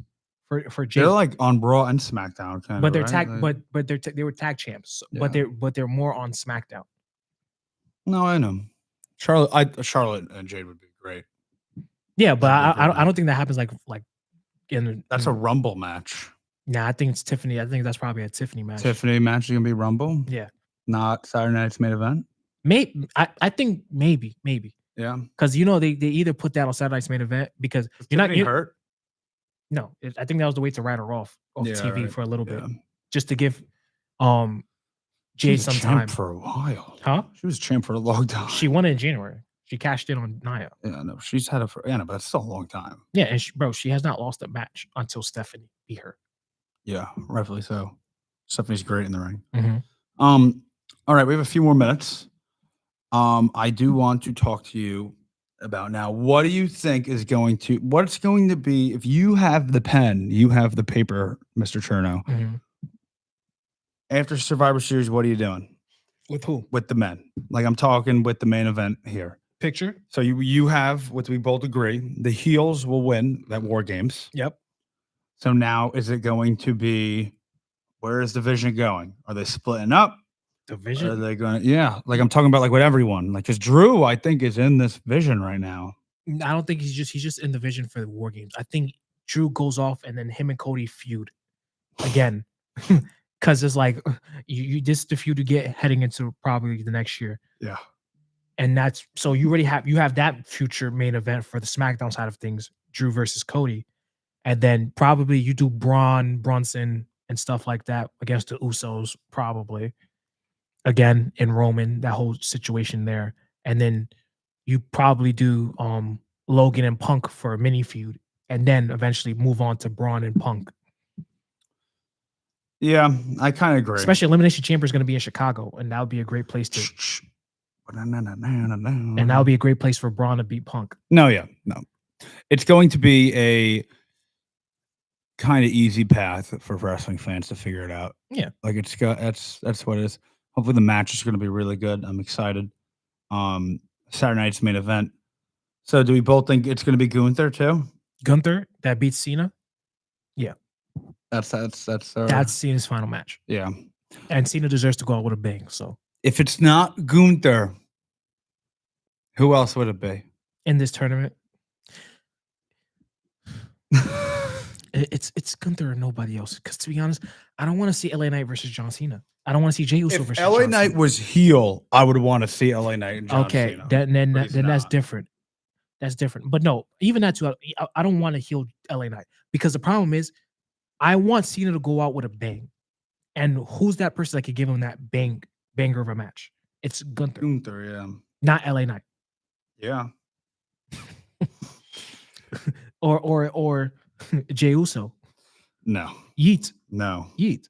for Jade. They're like on Raw and SmackDown, kind but of. They're right? tag, they were tag champs. Yeah. But they're more on SmackDown. No, I know. Charlotte and Jade would be great. Yeah, but I don't think that happens like that's a Rumble match. Nah, I think it's Tiffany. I think that's probably a Tiffany match. Tiffany match is gonna be Rumble. Yeah, not Saturday Night's main event. Maybe I think maybe. Yeah, because they either put that on Saturday Night's main event because you're not hurt. No, I think that was the way to write her off TV for a little bit, just to give Jade some time for a while. Huh? She was champ for a long time. She won in January. She cashed in on Nia. Yeah, no, she's had it for but that's still a long time. Yeah, and she has not lost a match until Stephanie beat her. Yeah, rightfully so. Stephanie's great in the ring. Mm-hmm. All right, we have a few more minutes. I do want to talk to you about now. What do you think what's going to be, if you have the pen, you have the paper, Mr. Cherno. Mm-hmm. After Survivor Series, what are you doing? With who? With the men. Like I'm talking with the main event here. Picture. So you have what we both agree. The heels will win that War Games. Yep. So now is it going to be, where is the division going? Are they splitting up? Division? Are they going to, yeah. Like I'm talking about like with everyone. Like because Drew, I think, is in this vision right now. I don't think he's just in the vision for the War Games. I think Drew goes off and then him and Cody feud again. Because it's like this is the feud you get heading into probably the next year. Yeah. And that's so you already have that future main event for the SmackDown side of things, Drew versus Cody. And then probably you do Braun, Brunson, and stuff like that against the Usos, probably. Again, in Roman, that whole situation there. And then you probably do Logan and Punk for a mini feud. And then eventually move on to Braun and Punk. Yeah, I kind of agree. Especially Elimination Chamber is going to be in Chicago. And that would be a great place to. And that would be a great place for Braun to beat Punk. No, yeah, no. It's going to be a kind of easy path for wrestling fans to figure it out. Yeah. Like it's got that's what it is. Hopefully the match is going to be really good. I'm excited. Saturday night's main event. So do we both think it's going to be Gunther too? Gunther that beats Cena. That's That's Cena's final match, yeah. and Cena deserves to go out with a bang. So If it's not Gunther, who else would it be? in this tournament, it's Gunther or nobody else. Because to be honest, I don't want to see LA Knight versus John Cena. I don't want to see Jey Uso If versus LA John Knight Cena. was heel, I would want to see LA Knight and John Okay, Cena. then but he's that's not. different. That's different. But no, even that too. I don't want to heel LA Knight because the problem is, I want Cena to go out with a bang, and who's that person that could give him that banger of a match? It's Gunther, Gunther, yeah. not LA Knight, Yeah. or Jey Uso. No. Yeet, No. yeet.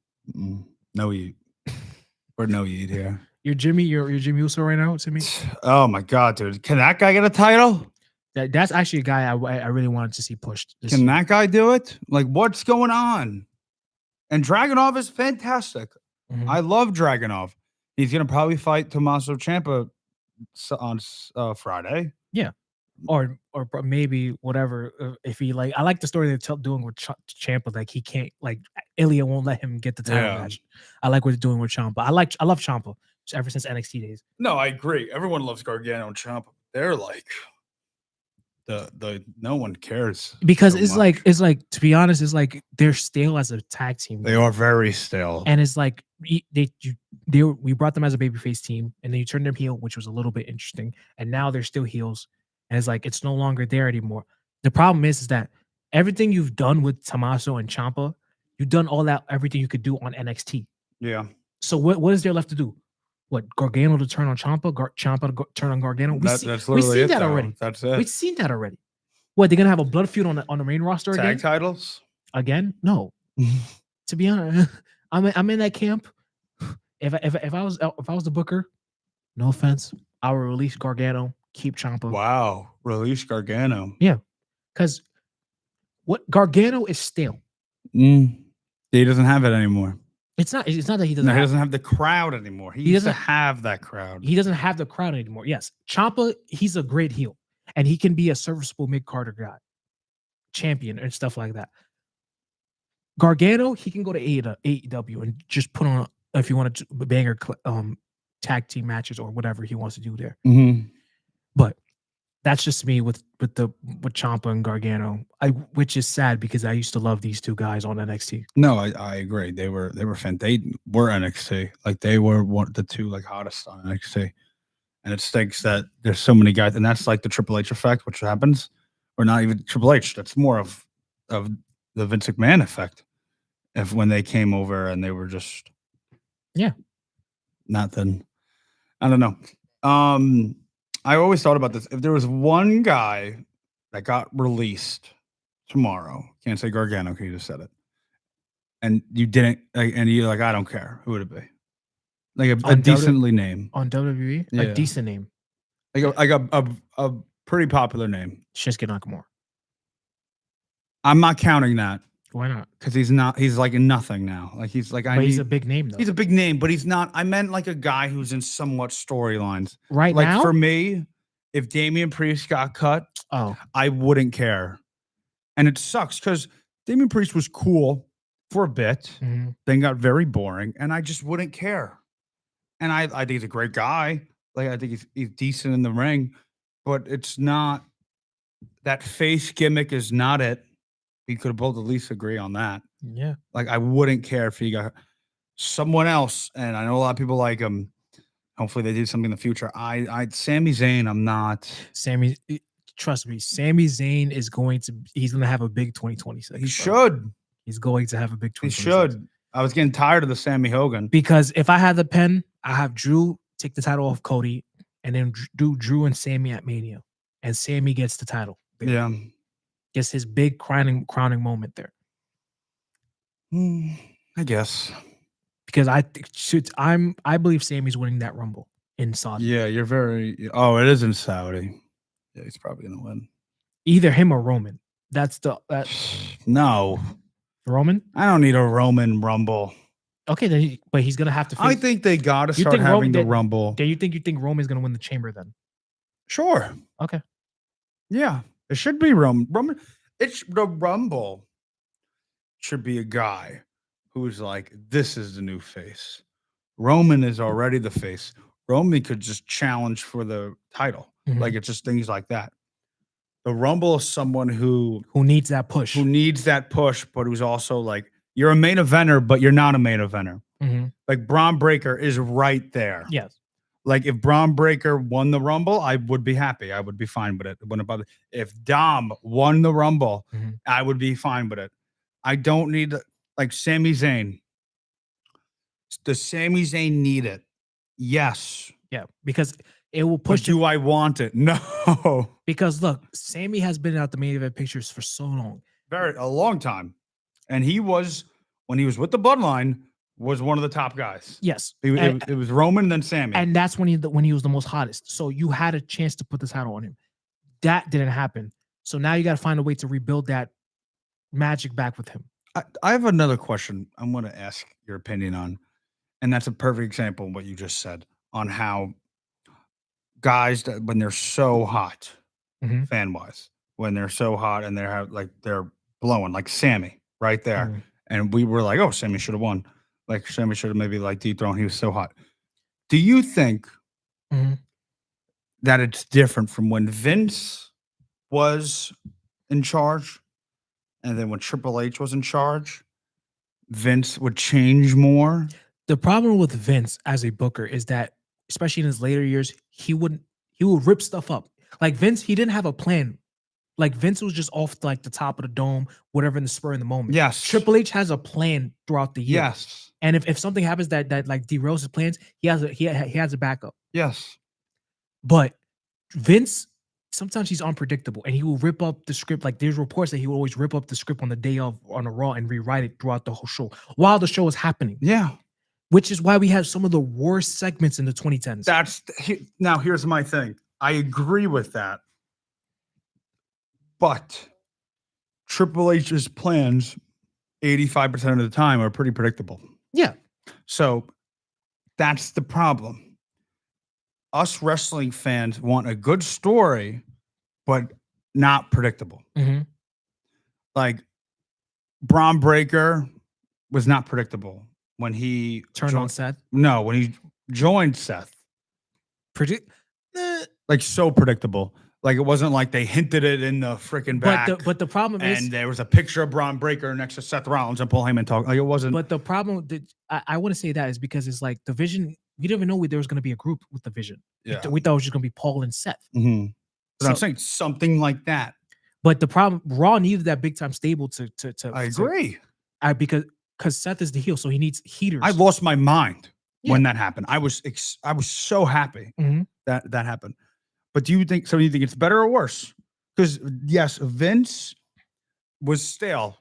No eat. Or no eat here. You're Jimmy Uso right now to me. Oh my god, dude. Can that guy get a title? That's actually a guy I really wanted to see pushed. This Can year. that guy do it? Like, what's going on? And Dragunov is fantastic. Mhm. I love Dragunov. He's gonna probably fight Tommaso Ciampa on Friday. or maybe whatever. If he like, I like the story they're doing with Ciampa. Like he can't, like Ilya won't let him get the title Yeah. match. I like what they're doing with Ciampa. I love Ciampa ever since NXT days. No, I agree. Everyone loves Gargano and Ciampa. They're like the no one cares Because so it's much. like to be honest, it's like they're stale as a tag team. They are very stale. And it's like we brought them as a babyface team, and then you turned them heel, which was a little bit interesting. And now they're still heels, and it's like it's no longer there anymore. The problem is that everything you've done with Tommaso and Ciampa, you've done everything you could do on NXT. Yeah. So what is there left to do? What, Gargano to turn on Ciampa, Ciampa to turn on Gargano? That's We've literally seen it, that though. already. That's it. We've seen that already. What, they're gonna have a blood feud on the main roster Tag again? titles? Again? No. To be honest, I'm in that camp. If I was the booker, no offense, I would release Gargano, keep Ciampa. Wow. Release Gargano. Because what Gargano is stale. He doesn't have it anymore. It's not that he doesn't. No, have, he doesn't have the crowd anymore. He used to have that crowd. He doesn't have the crowd anymore. Yes, Ciampa, he's a great heel, and he can be a serviceable mid-carder guy, champion and stuff like that. Gargano, he can go to AEW and just put on, if you want to banger tag team matches or whatever he wants to do there. But that's just me with Ciampa and Gargano. Which is sad because I used to love these two guys on NXT. No, I agree. They were fan. They were NXT. Like they were the two like hottest on NXT. And it stinks that there's so many guys, and that's like the Triple H effect, which happens, or not even Triple H. That's more of the Vince McMahon effect. If when they came over and they were just nothing. I don't know. I always thought about this. If there was one guy that got released tomorrow, can't say Gargano because you just said it, and you didn't, and you're like, I don't care, who would it be? Like a decently name on WWE, a decent name, like a pretty popular name. Shinsuke Nakamura. I'm not counting that. Why not? Because he's not. He's like nothing now. Like he's like. He's a big name though. He's a big name, but he's not. I meant like a guy who's in somewhat storylines. Right like now, for me, if Damian Priest got cut, I wouldn't care. And it sucks because Damian Priest was cool for a bit, then got very boring, and I just wouldn't care. And I think he's a great guy. Like I think he's decent in the ring, but it's not that face gimmick is not it. We could both at least agree on that. Yeah. Like I wouldn't care if he got someone else, and I know a lot of people like him. Hopefully they do something in the future. Sami Zayn, I'm not. Trust me, Sami Zayn is he's going to have a big 2026. He should. He's going to have a big 2026. He should. I was getting tired of the Sammy Hogan. Because if I had the pen, I have Drew take the title off Cody, and then do Drew and Sammy at Mania, and Sammy gets the title. Yeah. Gets his big crowning moment there. I guess. Because I believe Sammy's winning that Rumble in Saudi. Yeah, you're very. Oh, it is in Saudi. Yeah, he's probably gonna win. Either him or Roman. That's no. Roman. I don't need a Roman Rumble. Okay, then, but he's gonna have to. I think they got to start think having Roman- the then- Rumble. Do you think Roman's gonna win the Chamber then? Sure. Okay. Yeah, it should be Roman. It's the Rumble. Should be a guy who's like, this is the new face. Roman is already the face. Roman could just challenge for the title. Mhm. Like it's just things like that. The Rumble is someone who needs that push. but who's also like, you're a main eventer, but you're not a main eventer. Mhm. Like Braun Breaker is right there. Yes. Like if Braun Breaker won the Rumble, I would be happy. I would be fine with it. It wouldn't bother. If Dom won the Rumble, Mhm. I would be fine with it. I don't need like Sami Zayn. Does Sami Zayn need it? Yes. Yeah, because it will But push. do I want it? No. Because look, Sammy has been out the main event pictures for so long. A long time. And he was, when he was with the Bloodline, was one of the top guys. Yes, It was Roman, then Sammy. and that's when he was the most hottest. So you had a chance to put the title on him. That didn't happen. So now you got to find a way to rebuild that magic back with him. I have another question I want to ask your opinion on. And that's a perfect example of what you just said on how guys, that when they're so hot, Mhm. fan-wise, when they're so hot and they're blowing, like Sammy right there. Mhm. And we were like, oh, Sammy should have won. Like Sammy should have maybe like dethroned. He was so hot. Do you think Mhm. that it's different from when Vince was in charge and then when Triple H was in charge? Vince would change more? The problem with Vince as a booker is that, especially in his later years, he would rip stuff up. Like Vince, he didn't have a plan. Like Vince was just off like the top of the dome, whatever in the spur of the moment. Yes. Triple H has a plan throughout the year. Yes. And if something happens that like derails his plans, he has a backup. Yes. But Vince, sometimes he's unpredictable and he will rip up the script. Like there's reports that he will always rip up the script on the day of on a Raw and rewrite it throughout the whole show while the show is happening. Yeah. Which is why we have some of the worst segments in the 2010s. Now here's my thing. I agree with that. But Triple H's plans 85% of the time are pretty predictable. Yeah. So that's the problem. Us wrestling fans want a good story, but not predictable. Mhm. Like Braun Breaker was not predictable when he Turned on Seth. No, when he joined Seth. Like so predictable. Like it wasn't like they hinted it in the freaking back. But the problem is, and there was a picture of Braun Breaker next to Seth Rollins and Paul Heyman talking. Like it wasn't. but the problem that I want to say that is because it's like the Vision. We didn't even know there was going to be a group with the Vision. Yeah. We thought it was just going to be Paul and Seth. Mm-hmm. But I'm So- saying something like that. But the problem, Raw needed that big time stable to. I agree. Because Seth is the heel, so he needs heaters. I lost my mind Yeah. when that happened. I was so happy Mhm. that happened. But do you think it's better or worse? Because yes, Vince was stale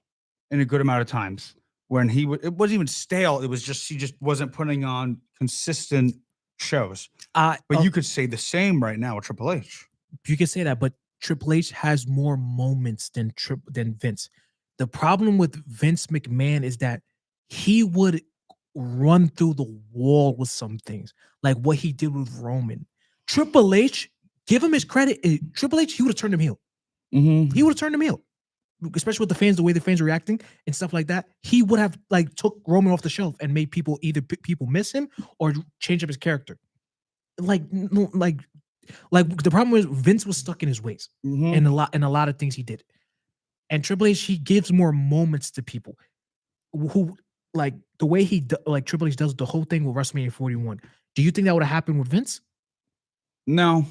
in a good amount of times when it wasn't even stale. It was just he just wasn't putting on consistent shows. But you could say the same right now with Triple H. You can say that, but Triple H has more moments than Vince. The problem with Vince McMahon is that he would run through the wall with some things, like what he did with Roman. Triple H, give him his credit. Triple H, he would have turned him heel. Mm-hmm. He would have turned him heel, especially with the fans, the way the fans are reacting and stuff like that. He would have like took Roman off the shelf and made people people miss him or change up his character. Like the problem was Vince was stuck in his ways Mm-hmm. and a lot of things he did. And Triple H, he gives more moments to people who like the way like Triple H does the whole thing with WrestleMania 41. Do you think that would have happened with Vince? No.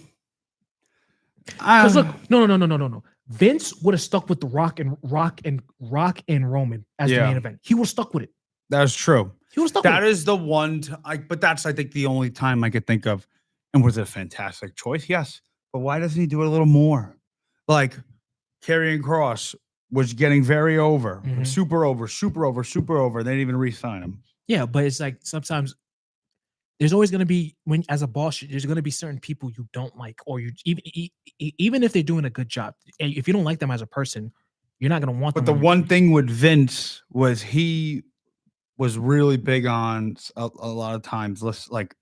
Because look, no. Vince would have stuck with the Rock and Roman as the Yeah. main event. He would have stuck with it. That's true. He would have stuck That with it. is the one. But that's I think the only time I could think of. And was it a fantastic choice? Yes. But why doesn't he do it a little more? Like Karrion Kross was getting very over, Mhm. super over. They didn't even re-sign him. Yeah, but it's like sometimes there's always going to be when as a boss, there's going to be certain people you don't like, or you even if they're doing a good job, if you don't like them as a person, You're not going to want But them the on your one team. thing with Vince was he was really big on a lot of times, like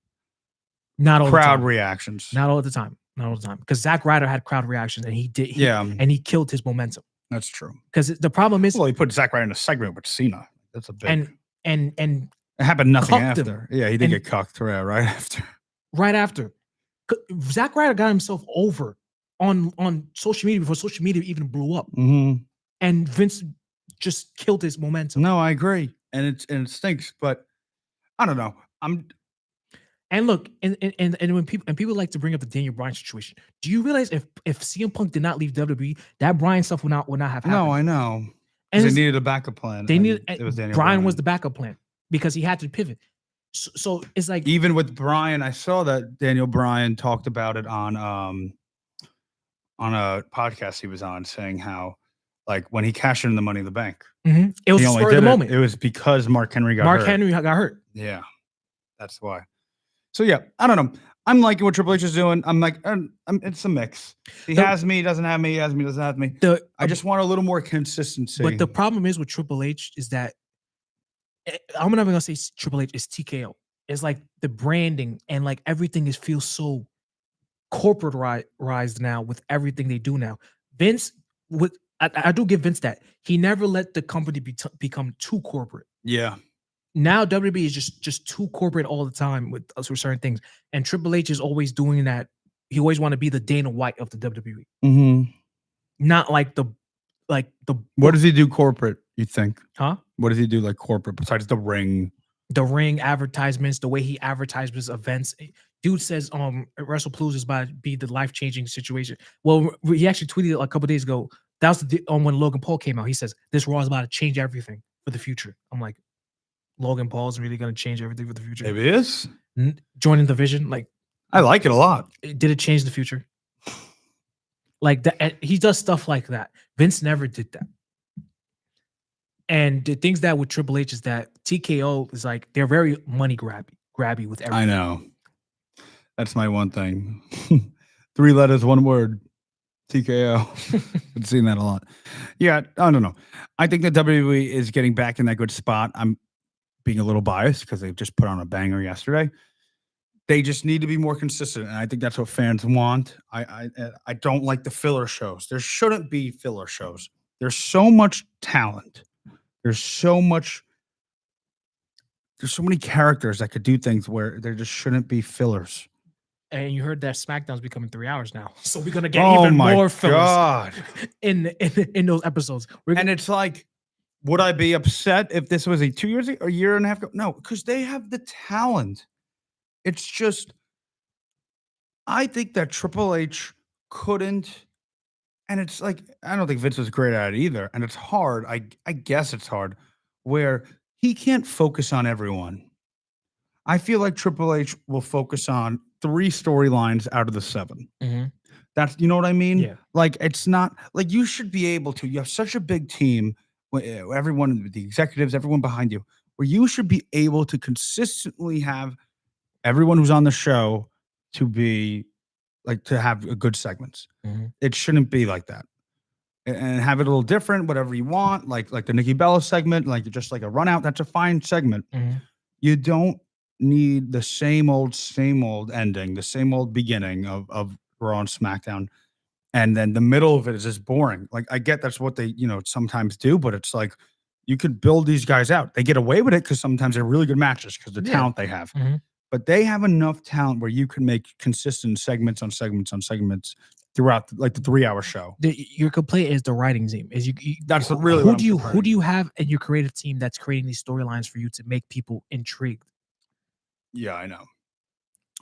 Not all the crowd time. reactions. Not all the time. Not all the time. Because Zack Ryder had crowd reactions and he killed his momentum. That's true. Because the problem is, Well, he put Zack Ryder in a segment with Cena. That's a big. and It happened nothing cucked him. after. Yeah, he did get cucked right after. Right after. Zack Ryder got himself over on social media before social media even blew up. Mm-hmm. And Vince just killed his momentum. No, I agree. And it stinks, but I don't know. And look, and when people like to bring up the Daniel Bryan situation, do you realize if CM Punk did not leave WWE, that Bryan stuff would not have happened? No, I know. And they needed a backup plan. They needed. It was Daniel Bryan was the backup plan because he had to pivot. So it's like, even with Bryan, I saw that Daniel Bryan talked about it on a podcast he was on, saying how, like, when he cashed in the Money in the Bank, it was spur of the moment. It was because Mark Henry got hurt. Yeah, that's why. So yeah, I don't know. I'm liking what Triple H is doing. I'm like, it's a mix. He has me, he doesn't have me. He has me, doesn't have me. I just want a little more consistency. But the problem is with Triple H is that I'm not even gonna say Triple H is TKO. It's like the branding and like everything feels so corporateized now with everything they do now. Vince, I do give Vince that he never let the company become too corporate. Yeah. Now WWE is just too corporate all the time with certain things, and Triple H is always doing that. He always want to be the Dana White of the WWE, not like the. What does he do corporate? You think? Huh? What does he do like corporate besides the ring? The ring advertisements, the way he advertises events. Dude says WrestlePalooza is about to be the life-changing situation. Well, he actually tweeted a couple days ago. That was when Logan Paul came out. He says this Raw is about to change everything for the future. I'm like, Logan Paul is really going to change everything for the future. Maybe it is. Joining the Vision, like, I like it a lot. Did it change the future? Like that, he does stuff like that. Vince never did that. And the things that with Triple H is that TKO is like, they're very money grabby with everything. I know. That's my one thing. 3 letters, 1 word. TKO. I've seen that a lot. Yeah, I don't know. I think that WWE is getting back in that good spot. I'm being a little biased because they just put on a banger yesterday. They just need to be more consistent, and I think that's what fans want. I don't like the filler shows. There shouldn't be filler shows. There's so much talent. There's so many characters that could do things where there just shouldn't be fillers. And you heard that SmackDown's becoming 3 hours now, so we're gonna get even more fillers in those episodes. And it's like, would I be upset if this was a 2 years ago, a year and a half ago? No, because they have the talent. It's just, I think that Triple H couldn't, and it's like, I don't think Vince was great at it either. And it's hard. I guess it's hard where he can't focus on everyone. I feel like Triple H will focus on 3 storylines out of the 7. That's, you know what I mean? Yeah. Like, it's not like you should be able to. You have such a big team, everyone, the executives, everyone behind you, where you should be able to consistently have everyone who's on the show to be like, to have good segments. It shouldn't be like that. And have it a little different, whatever you want, like the Nikki Bella segment, like just like a run out. That's a fine segment. You don't need the same old ending, the same old beginning of Raw and SmackDown. And then the middle of it is just boring. Like, I get that's what they, sometimes do, but it's like, you could build these guys out. They get away with it because sometimes they're really good matches because the talent they have. But they have enough talent where you can make consistent segments on segments on segments throughout like the 3-hour show. Your complaint is the writing team. Is that's really who do you have in your creative team that's creating these storylines for you to make people intrigued? Yeah, I know.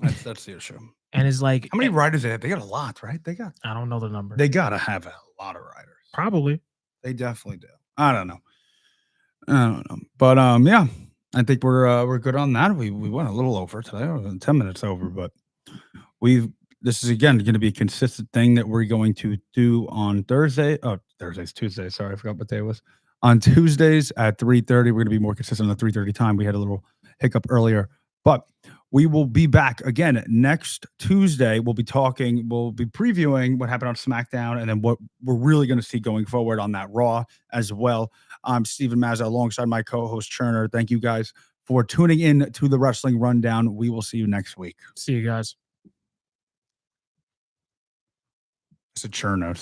That's the issue. And it's like, how many writers they have? They got a lot, right? I don't know the number. They gotta have a lot of writers. Probably. They definitely do. I don't know. But yeah. I think we're good on that. We went a little over today, 10 minutes over, but this is again going to be a consistent thing that we're going to do on Thursday. Oh, Tuesday. Sorry, I forgot what day it was. On Tuesdays at 3:30, we're going to be more consistent on the 3:30 time. We had a little hiccup earlier, but we will be back again next Tuesday. We'll be previewing what happened on SmackDown and then what we're really going to see going forward on that Raw as well. I'm Steven Mazza alongside my co-host Cherner. Thank you guys for tuning in to the Wrestling Rundown. We will see you next week. See you guys. It's a Cherner.